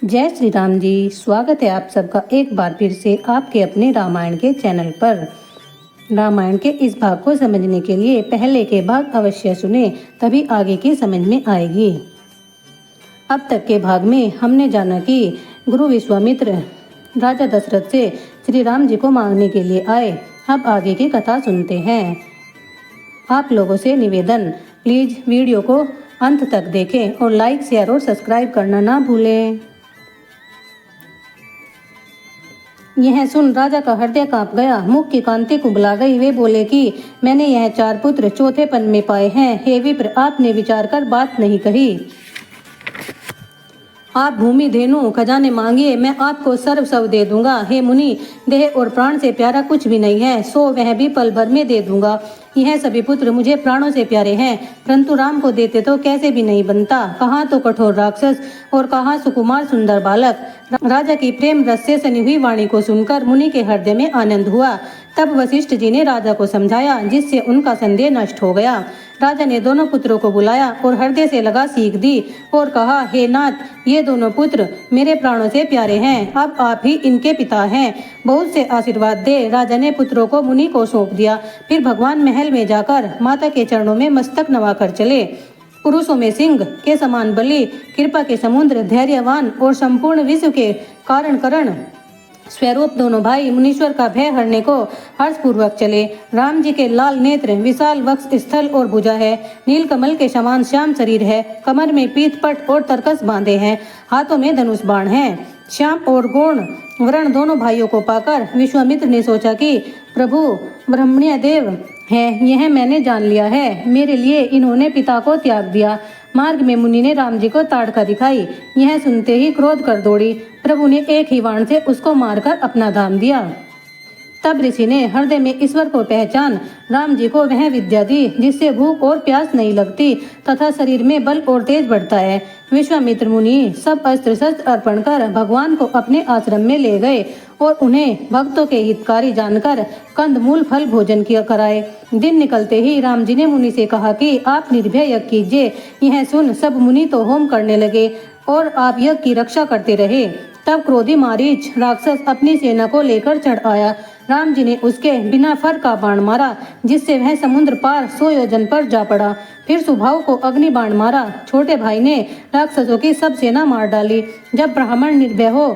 जय श्री राम जी। स्वागत है आप सबका एक बार फिर से आपके अपने रामायण के चैनल पर। रामायण के इस भाग को समझने के लिए पहले के भाग अवश्य सुने, तभी आगे की समझ में आएगी। अब तक के भाग में हमने जाना कि गुरु विश्वामित्र राजा दशरथ से श्री राम जी को मांगने के लिए आए। अब आगे की कथा सुनते हैं। आप लोगों से निवेदन, प्लीज वीडियो को अंत तक देखें और लाइक, शेयर और सब्सक्राइब करना ना भूलें। यह सुन राजा का हृदय कांप गया, मुख की कांति कुंभला गई। वे बोले कि मैंने यह 4 पुत्र चौथेपन में पाए हैं। हे विप्र, आपने विचार कर बात नहीं कही। आप भूमि, धेनु, खजाने मांगिए, मैं आपको सर्व सब दे दूंगा। हे मुनि, देह और प्राण से प्यारा कुछ भी नहीं है, सो वह भी पल भर में दे दूंगा। यह सभी पुत्र मुझे प्राणों से प्यारे हैं, परंतु राम को देते तो कैसे भी नहीं बनता। कहाँ तो कठोर राक्षस और कहाँ सुकुमार सुंदर बालक। राजा की प्रेम रस से सनी हुई वाणी को सुनकर मुनि के हृदय में आनंद हुआ। तब वशिष्ठ जी ने राजा को समझाया, जिससे उनका संदेह नष्ट हो गया। राजा ने दोनों पुत्रों को बुलाया और हृदय से लगा सीख दी और कहा, हे नाथ, ये दोनों पुत्र मेरे प्राणों से प्यारे हैं, अब आप ही इनके पिता हैं, बहुत से आशीर्वाद दे। राजा ने पुत्रों को मुनि को सौंप दिया। फिर भगवान महल में जाकर माता के चरणों में मस्तक नवाकर चले। पुरुषों में सिंह के समान बलि, कृपा के समुद्र, धैर्यवान और संपूर्ण विश्व के कारण करण स्वरूप दोनों भाई मुनीश्वर का भय हरने को हर्षपूर्वक चले। राम जी के लाल नेत्र, विशाल वक्ष स्थल और भुजा है, नील कमल के समान श्याम शरीर है, कमर में पीत पट और तरकस बांधे हैं, हाथों में धनुष बाण है। श्याम और गौण वर्ण दोनों भाइयों को पाकर विश्वामित्र ने सोचा कि प्रभु ब्रह्मण्य देव है, यह मैंने जान लिया है। मेरे लिए इन्होंने पिता को त्याग दिया। मार्ग में मुनि ने राम जी को ताड़का दिखाई। यह सुनते ही क्रोध कर दौड़ी। प्रभु ने एक ही बाण से उसको मारकर अपना धाम दिया। तब ऋषि ने हृदय में ईश्वर को पहचान राम जी को वह विद्या दी जिससे भूख और प्यास नहीं लगती तथा शरीर में बल और तेज बढ़ता है। विश्वामित्र मुनि सब अस्त्र शस्त्र अर्पण कर भगवान को अपने आश्रम में ले गए और उन्हें भक्तों के हितकारी जानकर कंदमूल फल भोजन किया कराए। दिन निकलते ही राम जी ने मुनि से कहा कि आप निर्भय यज्ञ कीजिए। यह सुन सब मुनि तो होम करने लगे और आप यज्ञ की रक्षा करते रहे। तब क्रोधी मारीच राक्षस अपनी सेना को लेकर चढ़ आया। राम जी ने उसके बिना फर का बाण मारा, जिससे वह समुद्र पार 100 योजन पर जा पड़ा। फिर सुबाहु को अग्नि बाण मारा। छोटे भाई ने राक्षसों की सब सेना मार डाली। जब ब्राह्मण निर्भय हो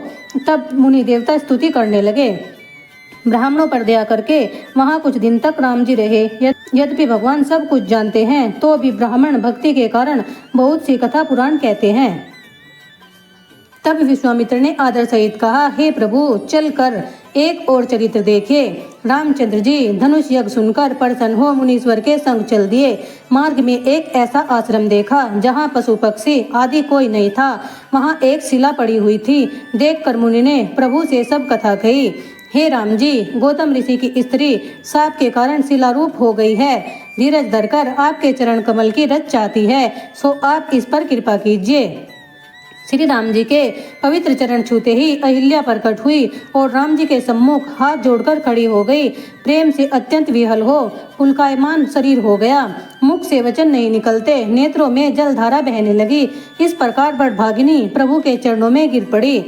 तब मुनि देवता स्तुति करने लगे। ब्राह्मणों पर दया करके वहां कुछ दिन तक राम जी रहे। यद्यपि भगवान सब कुछ जानते हैं तो भी ब्राह्मण भक्ति के कारण बहुत सी कथा पुराण कहते हैं। तब विश्वामित्र ने आदर सहित कहा, हे प्रभु, चल कर एक और चरित्र देखिए। रामचंद्र जी धनुष यज्ञ सुनकर प्रसन्न हो मुनीश्वर के संग चल दिए। मार्ग में एक ऐसा आश्रम देखा जहाँ पशु पक्षी आदि कोई नहीं था। वहाँ एक शिला पड़ी हुई थी। देखकर मुनि ने प्रभु से सब कथा कही। हे राम जी, गौतम ऋषि की स्त्री साप के कारण शिलारूप हो गई है। धीरज धरकर आपके चरण कमल की रज चाहती है, सो आप इस पर कृपा कीजिए। श्री राम जी के पवित्र चरण छूते ही अहिल्या प्रकट हुई और राम जी के सम्मुख हाथ जोड़कर खड़ी हो गई। प्रेम से अत्यंत विहल हो पुलकायमान शरीर हो गया। मुख से वचन नहीं निकलते, नेत्रों में जलधारा बहने लगी। इस प्रकार बड़भागिनी प्रभु के चरणों में गिर पड़ी।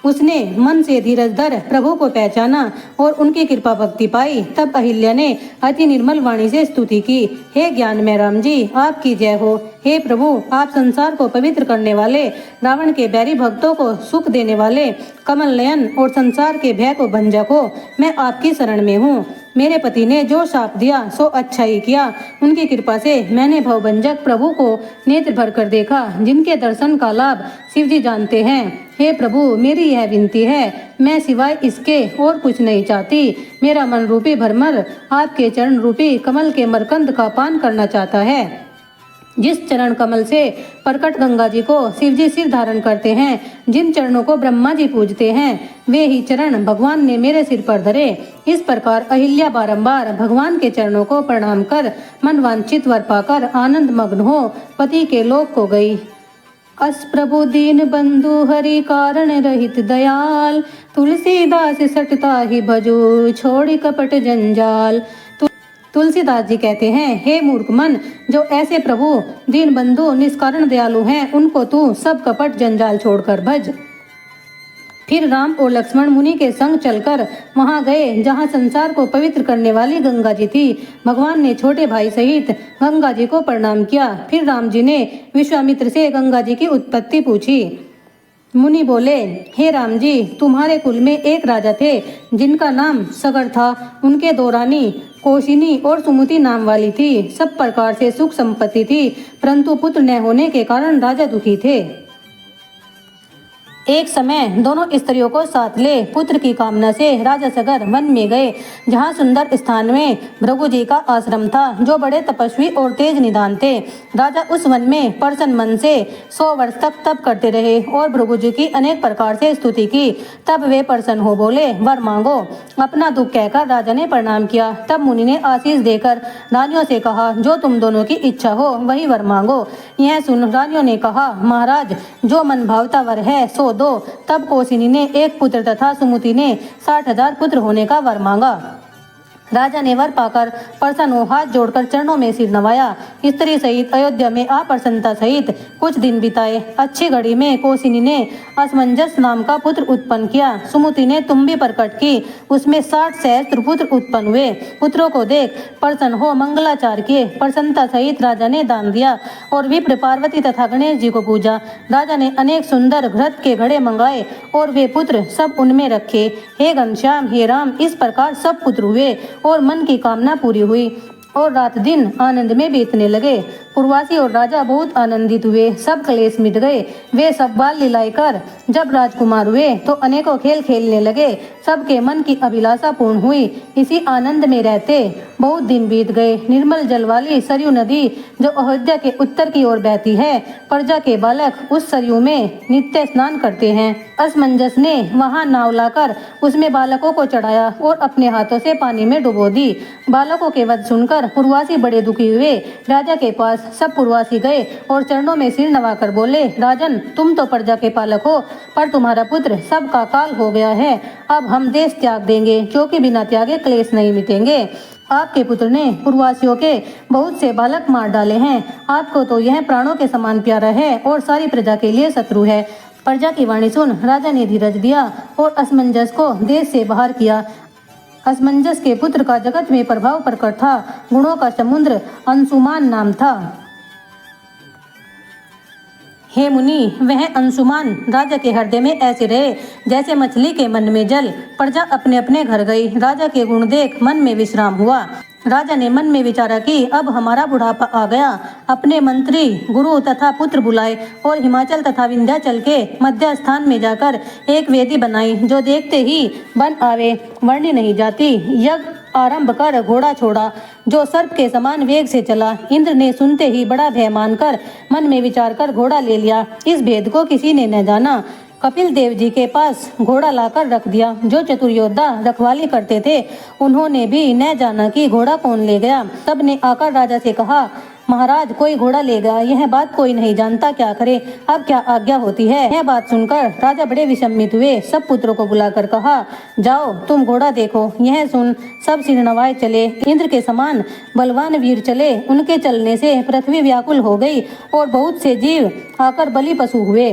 उसने मन से धीरज धर प्रभु को पहचाना और उनकी कृपा भक्ति पाई। तब अहिल्या ने अति निर्मल वाणी से स्तुति की। हे ज्ञान में राम जी, आपकी जय हो। हे प्रभु, आप संसार को पवित्र करने वाले, रावण के बैरी भक्तों को सुख देने वाले, कमल नयन और संसार के भय को भंजक हो। मैं आपकी शरण में हूँ। मेरे पति ने जो शाप दिया सो अच्छा ही किया। उनकी कृपा से मैंने भवभंजक प्रभु को नेत्र भर कर देखा, जिनके दर्शन का लाभ शिव जी जानते हैं। हे प्रभु, मेरी यह विनती है, मैं सिवाय इसके और कुछ नहीं चाहती। मेरा मन रूपी भरमर आपके चरण रूपी कमल के मरकंद का पान करना चाहता है। जिस चरण कमल से प्रकट गंगा जी को शिव जी सिर धारण करते हैं, जिन चरणों को ब्रह्मा जी पूजते हैं, वे ही चरण भगवान ने मेरे सिर पर धरे। इस प्रकार अहिल्या बारंबार भगवान के चरणों को प्रणाम कर मन वांछित वर पाकर आनंद मग्न हो पति के लोक को गई। अस प्रभु दीन बंधु हरि कारण रहित दयाल, तुलसीदास सटता ही भजू छोड़ी कपट जंजाल। तुलसीदास जी कहते हैं, हे मूर्ख मन, जो ऐसे प्रभु दीन बंधु निष्कारण दयालु हैं, उनको तू सब कपट जंजाल छोड़कर भज। फिर राम और लक्ष्मण मुनि के संग चलकर वहां गए जहां संसार को पवित्र करने वाली गंगा जी थी। भगवान ने छोटे भाई सहित गंगा जी को प्रणाम किया। फिर राम जी ने विश्वामित्र से गंगा जी की उत्पत्ति पूछी। मुनि बोले, हे राम जी, तुम्हारे कुल में एक राजा थे जिनका नाम सगर था। उनके दो रानी कौशिनी और सुमति नाम वाली थी। सब प्रकार से सुख संपत्ति थी, परंतु पुत्र न होने के कारण राजा दुखी थे। एक समय दोनों स्त्रियों को साथ ले पुत्र की कामना से राजा सगर वन में गए, जहाँ सुंदर स्थान में भृगु जी का आश्रम था, जो बड़े तपस्वी और तेज निदान थे। राजा उस वन में प्रसन्न मन से 100 वर्ष तक तप करते रहे और भृगु जी की अनेक प्रकार से स्तुति की। तब वे प्रसन्न हो बोले, वर मांगो। अपना दुख कहकर राजा ने प्रणाम किया। तब मुनि ने आशीष देकर रानियों से कहा, जो तुम दोनों की इच्छा हो वही वर मांगो। यह सुन रानियों ने कहा, महाराज, जो मन भावता वर है सो दो। तब कौशिनी ने एक पुत्र तथा सुमति ने 60,000 पुत्र होने का वर मांगा। राजा ने वर पाकर प्रसन्न हो हाथ जोड़कर चरणों में सिर नवाया। स्त्री सहित अयोध्या में अप्रसन्नता सहित कुछ दिन बिताए। अच्छी घड़ी में कौशिनी ने असमंजस नाम का पुत्र उत्पन्न किया। सुमति ने तुम्बी प्रकट की, उसमें 60 सहस्त्र पुत्र उत्पन्न हुए। पुत्रों को देख प्रसन्न हो मंगलाचार किए। प्रसन्नता सहित राजा ने दान दिया और विप्र, पार्वती तथा गणेश जी को पूजा। राजा ने अनेक सुंदर घृत के घड़े मंगाए और वे पुत्र सब उनमें रखे। हे घनश्याम, हे राम, इस प्रकार सब पुत्र हुए और मन की कामना पूरी हुई और रात दिन आनंद में बीतने लगे। पुरवासी और राजा बहुत आनंदित हुए, सब क्लेश मिट गए। वे सब बाल लीलाएं कर जब राजकुमार हुए तो अनेकों खेल खेलने लगे। सबके मन की अभिलाषा पूर्ण हुई। इसी आनंद में रहते बहुत दिन बीत गए। निर्मल जल वाली सरयू नदी जो अयोध्या के उत्तर की ओर बहती है, प्रजा के बालक उस सरयू में नित्य स्नान करते हैं। असमंजस ने वहां नाव लाकर उसमें बालकों को चढ़ाया और अपने हाथों से पानी में डुबो दी। बालकों के वध सुनकर पुरवासी बड़े दुखी हुए। राजा के पास सब पुरवासी गए और चरणों में सिर नवाकर बोले, राजन, तुम तो प्रजा के पालक हो, पर तुम्हारा पुत्र सबका काल हो गया है। अब हम देश त्याग देंगे, क्योंकि बिना त्यागे क्लेश नहीं मिटेंगे। आपके पुत्र ने पुरवासियों के बहुत से बालक मार डाले हैं। आपको तो यह प्राणों के समान प्यारा है और सारी प्रजा के लिए शत्रु है। प्रजा की वाणी सुन राजा ने धीरज दिया और असमंजस को देश से बाहर किया। असमंजस के पुत्र का जगत में प्रभाव प्रकट था। गुणों का समुद्र अंशुमान नाम था। हे मुनि, वह अंशुमान राजा के हृदय में ऐसे रहे जैसे मछली के मन में जल। प्रजा अपने अपने घर गई। राजा के गुण देख मन में विश्राम हुआ। राजा ने मन में विचारा कि अब हमारा बुढ़ापा आ गया। अपने मंत्री, गुरु तथा पुत्र बुलाए और हिमाचल तथा विंध्याचल के मध्य स्थान में जाकर एक वेदी बनाई, जो देखते ही बन आवे, वर्णी नहीं जाती। यज्ञ आरंभ कर घोड़ा छोड़ा, जो सर्प के समान वेग से चला। इंद्र ने सुनते ही बड़ा भय मानकर मन में विचार कर घोड़ा ले लिया। इस भेद को किसी ने न जाना। कपिल देव जी के पास घोड़ा लाकर रख दिया। जो चतुर योद्धा रखवाली करते थे, उन्होंने भी न जाना कि घोड़ा कौन ले गया। तब ने आकर राजा से कहा, महाराज, कोई घोड़ा ले गया। यह बात कोई नहीं जानता, क्या करे? अब क्या आज्ञा होती है? यह बात सुनकर राजा बड़े विषमित हुए। सब पुत्रों को बुलाकर कहा, जाओ तुम घोड़ा देखो। यह सुन सब सिर नवाए चले। इंद्र के समान बलवान वीर चले। उनके चलने से पृथ्वी व्याकुल हो गई और बहुत से जीव आकर बलि पशु हुए।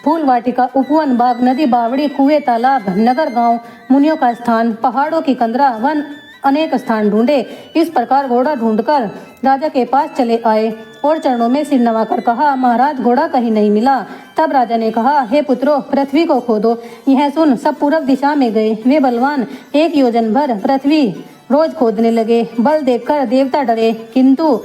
फूल वाटिका, उपवन, बाग, नदी, बावड़ी, कुएं, तालाब, नगर, गांव, मुनियों का स्थान, पहाड़ों की कंदरा, वन, अनेक स्थान ढूंढे। इस प्रकार घोड़ा ढूंढकर राजा के पास चले आए और चरणों में सिर नवाकर कहा, महाराज, घोड़ा कहीं नहीं मिला। तब राजा ने कहा, हे पुत्रों, पृथ्वी को खोदो। यह सुन सब पूर्व दिशा में गए। वे बलवान 1 योजन भर पृथ्वी रोज खोदने लगे। बल देखकर देवता डरे, किंतु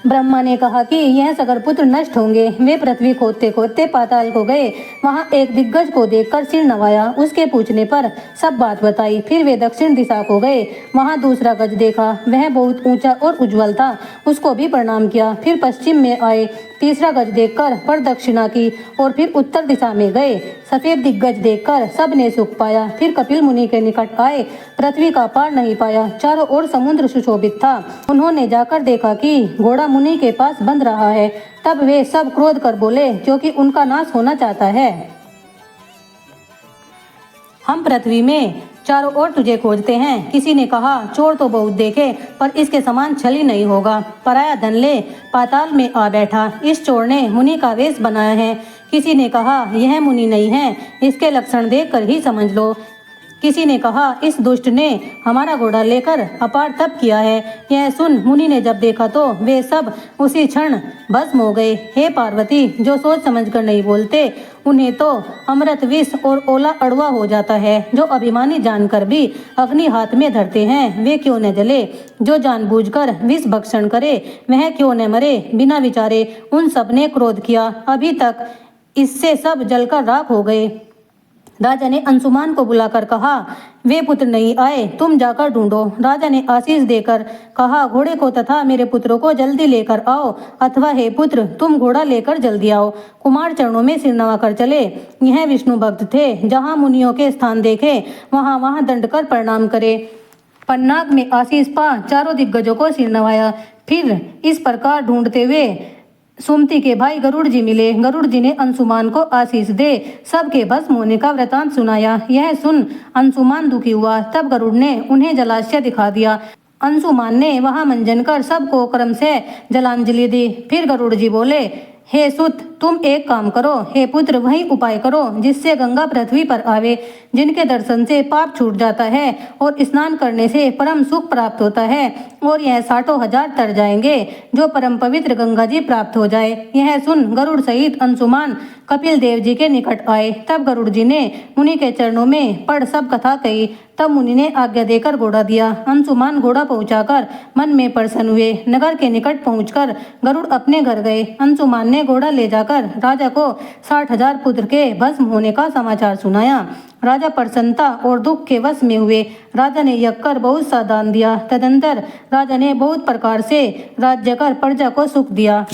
ब्रह्मा ने कहा कि यह सगर पुत्र नष्ट होंगे। वे पृथ्वी खोदते खोदते पाताल को गए। वहां एक दिग्गज को देखकर सिर नवाया। उसके पूछने पर सब बात बताई। फिर वे दक्षिण दिशा को गए। वहां दूसरा गज देखा। वह बहुत ऊंचा और उज्जवल था। उसको भी प्रणाम किया। फिर पश्चिम में आए। तीसरा गज देखकर प्रदक्षिणा की और फिर उत्तर दिशा में गए। सफेद दिग्गज देखकर सब ने सुख पाया। फिर कपिल मुनि के निकट आए। पृथ्वी का पार नहीं पाया। चारों ओर समुद्र सुशोभित था। उन्होंने जाकर देखा कि घोड़ा मुनि के पास बंध रहा है। तब वे सब क्रोध कर बोले, क्योंकि उनका नाश होना चाहता है। हम पृथ्वी में चारों ओर तुझे खोजते हैं। किसी ने कहा, चोर तो बहुत देखे, पर इसके समान छली नहीं होगा। पराया धन ले पाताल में आ बैठा। इस चोर ने मुनि का वेश बनाया है। किसी ने कहा यह मुनि नहीं है, इसके लक्षण देखकर ही समझ लो। किसी ने कहा इस दुष्ट ने हमारा घोड़ा लेकर अपार तप किया है। यह सुन मुनि ने जब देखा तो वे सब उसी क्षण भस्म हो गए। हे पार्वती, जो सोच समझकर नहीं बोलते उन्हें तो अमृत विष और ओला अड़वा हो जाता है। जो अभिमानी जानकर भी अग्नि हाथ में धरते हैं वे क्यों न जले। जो जानबूझकर विष भक्षण करे वह क्यों न मरे। बिना विचारे उन सब ने क्रोध किया, अभी तक इससे सब जलकर राख हो गए। राजा ने अंशुमान को बुलाकर कहा वे पुत्र नहीं आए, तुम जाकर ढूंढो। राजा ने आशीष देकर कहा घोड़े को तथा मेरे पुत्रों को जल्दी लेकर आओ, अथवा हे पुत्र तुम घोड़ा लेकर जल्दी आओ। कुमार चरणों में सिर नवाकर चले। यह विष्णु भक्त थे, जहाँ मुनियों के स्थान देखे वहाँ वहाँ दंड कर प्रणाम करे। पन्नाग में आशीष पा चारों दिग्गजों को सिर नवाया। फिर इस प्रकार ढूंढते हुए सुमति के भाई गरुड़ जी मिले। गरुड़ जी ने अंशुमान को आशीष दे सबके भस्म होने का वृतांत सुनाया। यह सुन अंशुमान दुखी हुआ। तब गरुड़ ने उन्हें जलाशय दिखा दिया। अंशुमान ने वहां मंजन कर सबको क्रम से जलांजलि दी। फिर गरुड़ जी बोले हे सुत, तुम एक काम करो। हे पुत्र, वही उपाय करो जिससे गंगा पृथ्वी पर आवे, जिनके दर्शन से पाप छूट जाता है और स्नान करने से परम सुख प्राप्त होता है और यह 60,000 तर जाएंगे जो परम पवित्र गंगा जी प्राप्त हो जाए। यह सुन गरुड़ सहित अंशुमान कपिल देव जी के निकट आए। तब गरुड़ जी ने मुनि के चरणों में पड़ सब कथा कही। तब मुनि ने आज्ञा देकर घोड़ा दिया। अंशुमान घोड़ा पहुंचाकर मन में प्रसन्न हुए। नगर के निकट पहुंचकर गरुड़ अपने घर गए। अंशुमान ने घोड़ा ले जाकर राजा को 60,000 पुत्र के भस्म होने का समाचार सुनाया। राजा प्रसन्नता और दुख के वश में हुए। राजा ने यज्ञ कर बहुत सा दान दिया। तदंतर राजा ने बहुत प्रकार से राज्य कर प्रजा को सुख दिया।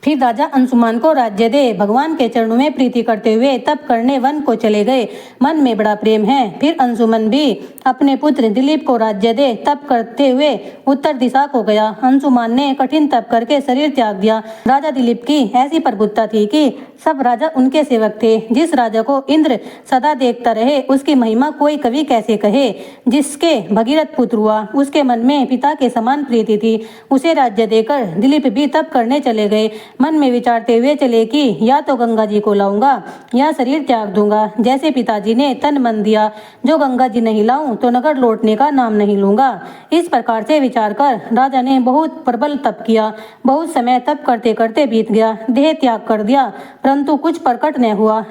फिर राजा अंशुमान को राज्य दे भगवान के चरणों में प्रीति करते हुए तप करने वन को चले गए। मन में बड़ा प्रेम है। फिर अंशुमन भी अपने पुत्र दिलीप को राज्य दे तप करते हुए उत्तर दिशा को गया। अंशुमान ने कठिन तप करके शरीर त्याग दिया। राजा दिलीप की ऐसी प्रभुता थी कि सब राजा उनके सेवक थे। जिस राजा को इंद्र सदा देखता रहे उसकी महिमा कोई कवि कैसे कहे। जिसके भगीरथ पुत्र हुआ उसके मन में पिता के समान प्रीति थी। उसे राज्य देकर दिलीप भी तप करने चले गए। मन में विचारते हुए चले कि या तो गंगा जी को लाऊंगा या शरीर त्याग दूंगा। जैसे पिताजी ने तन मन दिया, जो गंगा जी नहीं लाऊं तो नगर लौटने का नाम नहीं लूंगा। इस प्रकार से विचार कर राजा ने बहुत प्रबल तप किया। बहुत समय तप करते करते बीत गया। देह त्याग कर दिया परंतु कुछ प्रकट न हुआ।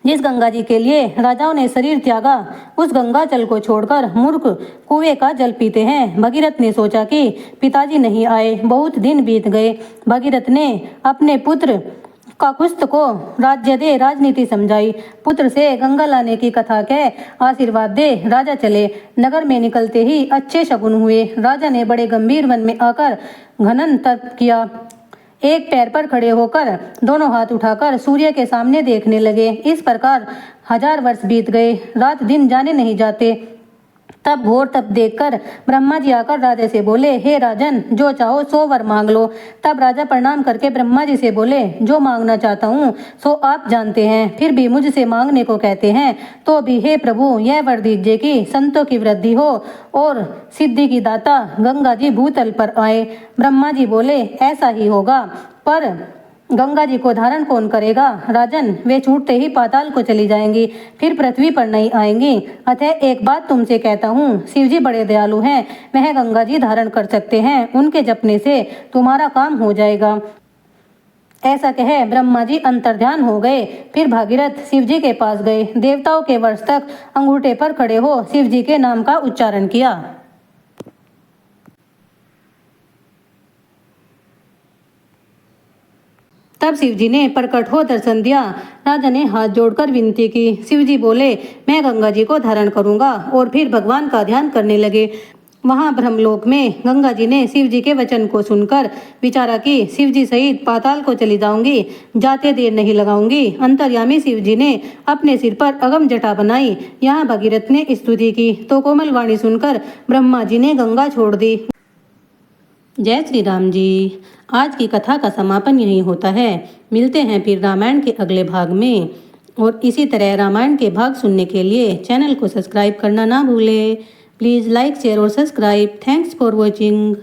जिस गंगा जी के लिए राजाओं ने शरीर त्यागा उस गंगा जल को छोड़कर मूर्ख कुएं का जल पीते हैं। भगीरथ ने सोचा कि पिताजी नहीं आए। बहुत दिन बीत गए। भगीरथ ने अपने पुत्र काकुस्थ को राज्य दे राजनीति समझाई। पुत्र से गंगा लाने की कथा कह आशीर्वाद दे राजा चले। नगर में निकलते ही अच्छे शगुन हुए। राजा ने बड़े गंभीर मन में आकर घनन तप किया। एक पैर पर खड़े होकर दोनों हाथ उठाकर सूर्य के सामने देखने लगे। इस प्रकार 1000 वर्ष बीत गए। रात दिन जाने नहीं जाते। तब घोर तप देखकर ब्रह्मा जी आकर राजा से बोले हे राजन, जो चाहो सो वर मांग लो। तब राजा प्रणाम करके ब्रह्मा जी से बोले जो मांगना चाहता हूँ सो आप जानते हैं, फिर भी मुझसे मांगने को कहते हैं। तो भी हे प्रभु यह वर दीजिए कि संतों की वृद्धि हो और सिद्धि की दाता गंगा जी भूतल पर आए। ब्रह्मा जी बोले ऐसा ही होगा, पर गंगा जी को धारण कौन करेगा। राजन, वे छूटते ही पाताल को चली जाएंगी, फिर पृथ्वी पर नहीं आएंगी। अतः एक बात तुमसे कहता हूँ, शिव जी बड़े दयालु हैं, वह गंगा जी धारण कर सकते हैं। उनके जपने से तुम्हारा काम हो जाएगा। ऐसा कहे ब्रह्मा जी अंतर्ध्यान हो गए। फिर भागीरथ शिव जी के पास गए। देवताओं के वर्ष तक अंगूठे पर खड़े हो शिव जी के नाम का उच्चारण किया। तब शिव जी ने प्रकट हो दर्शन दिया। राजा ने हाथ जोड़कर विनती की। शिव जी बोले मैं गंगा जी को धारण करूंगा और फिर भगवान का ध्यान करने लगे। वहां ब्रह्मलोक में गंगा जी ने शिव जी के वचन को सुनकर विचारा कि शिव जी सहित पाताल को चली जाऊंगी, जाते देर नहीं लगाऊंगी। अंतर्यामी शिव जी ने अपने सिर पर अगम जटा बनाई। यहाँ भगीरथ ने स्तुति की तो कोमल वाणी सुनकर ब्रह्मा जी ने गंगा छोड़ दी। जय श्री राम जी। आज की कथा का समापन यहीं होता है। मिलते हैं फिर रामायण के अगले भाग में। और इसी तरह रामायण के भाग सुनने के लिए चैनल को सब्सक्राइब करना ना भूलें। प्लीज़ लाइक शेयर और सब्सक्राइब। Thanks for watching.